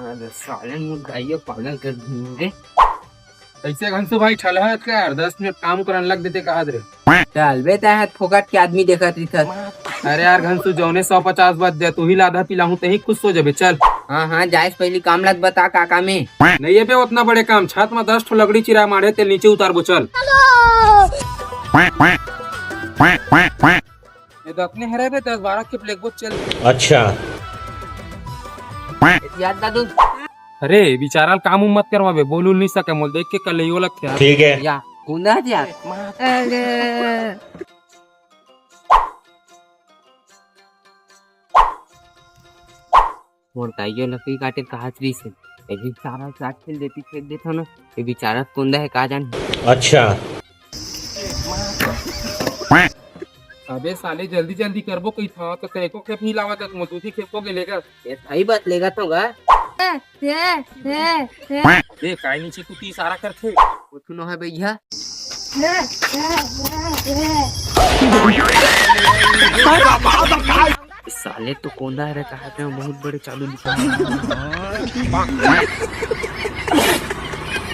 अरे साले मुर्गाइयो पागल कर देंगे। ऐसे घंसू भाई ठलहत का 10 मिनट काम करने लग देते कहा रे। चल बेटा है फोकट के आदमी देखा रही था। अरे यार घंसू जौने 150 बात दे तू ही लाधा पिलाऊं तही खुश हो जाबे चल। हाँ हाँ जायज पहली काम लग बता काका में। नहीं है बे उतना बड़े काम छत में 10 ठो लकड़ी चिरा मारे ते नीचे उतारबो चल। ये तो अपने हरे बे 10-12 के ब्लैकबोर्ड चल। अच्छा याद दादू अरे बिचारा काम मत करवा बे बोलू नहीं सके मोल देख के कल ही लगते यार। ठीक है। या कुंदा यार। मुर्गाइयो लकड़ी काटे कहा से ये बेचारा काट खेल देती फेंक देता ना। ये बेचारा कुंदा है कहा जान। अच्छा अबे साले जल्दी जल्दी करबो कई था तो एको खेप नहीं लावा तक दूसरी खेपो के लेकर ये सही बात लेगा तो गा। देख काय नीचे तू 30 सारा करथे कुछ न है भैया। साले तो कोंदा है कहा बहुत बड़े चालू निकाल।